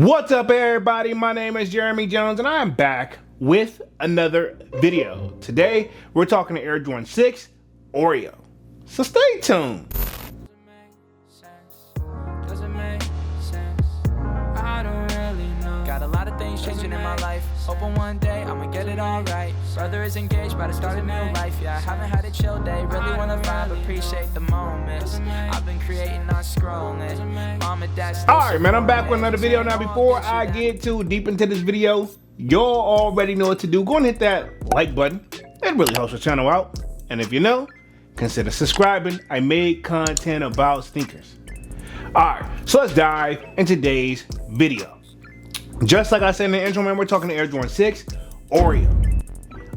What's up, everybody? My name is Jeremy Jones and I'm back with another video. Today we're talking to Air Jordan 6 Oreo, so stay tuned. Got a lot of things changing in my life. Hoping one day I'ma get it all right. Brother is engaged, about to start a new life. Yeah, I haven't had a chill day. Really wanna vibe, appreciate the moments. I've been creating, not scrolling. Mom and dad. Alright, man, I'm back with another video. Now, before I get too deep into this video, y'all already know what to do. Go and hit that like button. It really helps the channel out. And if you know, consider subscribing. I made content about sneakers. Alright, so let's dive into today's video. Just like I said in the intro, man, we're talking to Air Jordan 6 Oreo.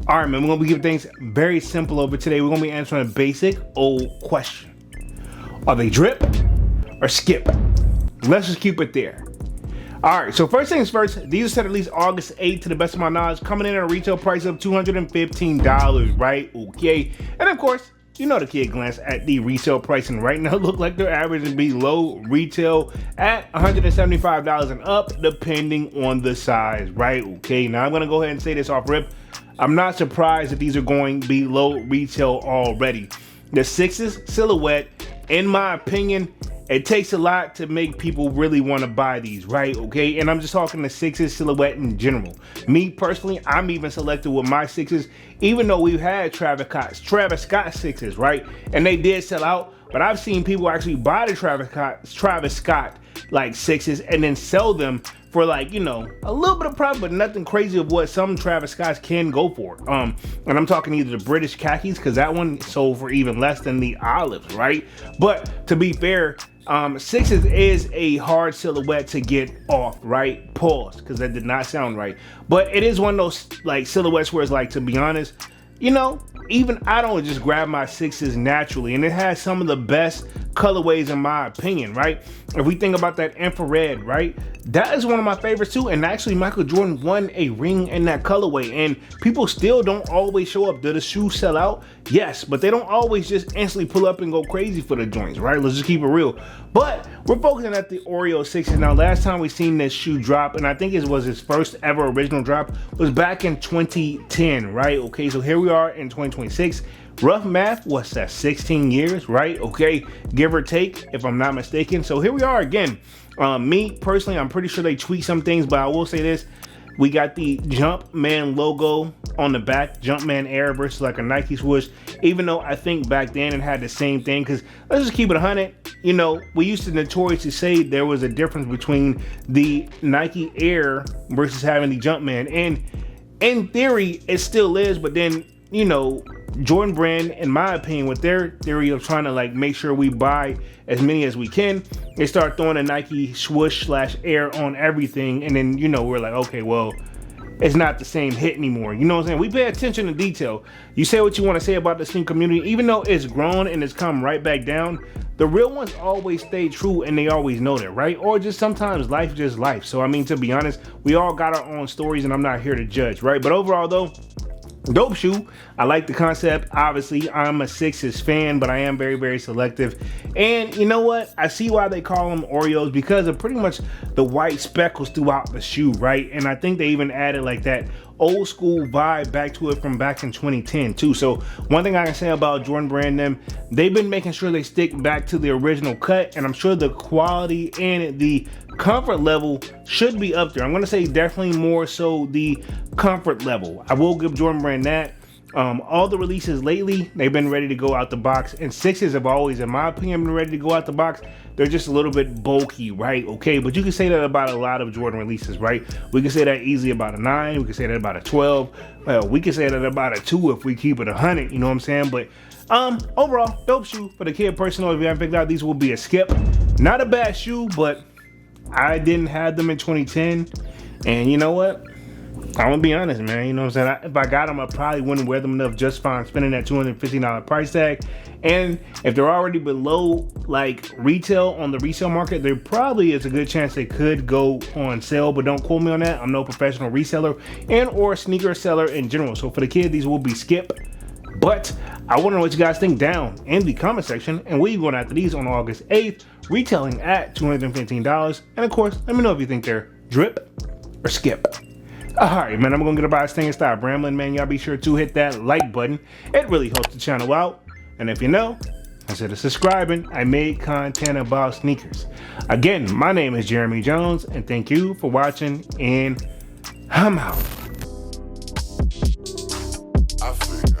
All right, man, we're gonna be keeping things very simple over today. We're gonna be answering a basic old question. Are they drip or skip? Let's just keep it there. All right, so first things first, these are set at least August 8th to the best of my knowledge, coming in at a retail price of $215, right? Okay, and of course, you know the kid glanced at the resale price, and right now look like they're averaging below retail at $175 and up, depending on the size, right? Okay, now I'm gonna go ahead and say this off rip. I'm not surprised that these are going below retail already. The 6's silhouette, in my opinion, it takes a lot to make people really want to buy these, right? Okay, and I'm just talking the 6's silhouette in general. Me personally, I'm even selected with my 6's, even though we've had Travis Scott 6's, right? And they did sell out, but I've seen people actually buy the Travis Scott like 6's and then sell them for, like, you know, a little bit of profit, but nothing crazy of what some Travis Scotts can go for. And I'm talking either the British khakis, because that one sold for even less than the olives, right? But to be fair, 6's is a hard silhouette to get off, right? Pause, because that did not sound right. But it is one of those like silhouettes where it's like, to be honest, you know, even I don't just grab my 6's naturally, and it has some of the best colorways in my opinion, right? If we think about that infrared, right, that is one of my favorites too. And actually Michael Jordan won a ring in that colorway, and people still don't always show up. Do the shoes sell out? Yes, but they don't always just instantly pull up and go crazy for the joints, right? Let's just keep it real. But we're focusing at the Oreo 6's now. Last time we seen this shoe drop, and I think it was his first ever original drop, was back in 2010, right? Okay, so here we are in 2026. Rough math, what's that, 16 years, right? Okay, give or take, if I'm not mistaken. So here we are again. Me personally, I'm pretty sure they tweaked some things, but I will say this: we got the Jumpman logo on the back, Jumpman Air versus like a Nike swoosh. Even though I think back then it had the same thing, because let's just keep it 100. You know, we used to notoriously say there was a difference between the Nike Air versus having the Jumpman, and in theory it still is, but then, you know, Jordan Brand, in my opinion, with their theory of trying to like make sure we buy as many as we can, they start throwing a Nike swoosh / Air on everything, and then, you know, we're like, okay, well, it's not the same hit anymore. You know what I'm saying? We pay attention to detail. You say what you want to say about the sneaker community, even though it's grown and it's come right back down, the real ones always stay true, and they always know that, right? Or just sometimes life just life. So I mean, to be honest, we all got our own stories, and I'm not here to judge, right? But overall though, dope shoe. I like the concept. Obviously, I'm a 6's fan, but I am very, very selective. And you know what? I see why they call them Oreos, because of pretty much the white speckles throughout the shoe, right? And I think they even added like that old school vibe back to it from back in 2010 too. So one thing I can say about Jordan Brand, they've been making sure they stick back to the original cut, and I'm sure the quality and the comfort level should be up there. I'm gonna say definitely more so the comfort level. I will give Jordan Brand that. All the releases lately, they've been ready to go out the box, and 6's have always, in my opinion, been ready to go out the box. They're just a little bit bulky, right? Okay, but you can say that about a lot of Jordan releases, right? We can say that easily about a 9, we can say that about a 12, we can say that about a 2 if we keep it 100, you know what I'm saying? But overall, dope shoe for the kid. Personally, if you haven't picked out, these will be a skip. Not a bad shoe, but I didn't have them in 2010, and you know what? I'm gonna be honest, man. You know what I'm saying? If I got them, I probably wouldn't wear them enough just fine, spending that $215 price tag. And if they're already below like retail on the resale market, there probably is a good chance they could go on sale. But don't quote me on that. I'm no professional reseller and or sneaker seller in general. So for the kid, these will be skip. But I want to know what you guys think down in the comment section, and we're going after these on August 8th, retailing at $215. And of course, let me know if you think they're drip, or skip? Alright, man, I'm gonna get about this thing and stop rambling, man. Y'all be sure to hit that like button. It really helps the channel out. And if you know, consider subscribing. I made content about sneakers. Again, my name is Jeremy Jones, and thank you for watching, and I'm out. I figure.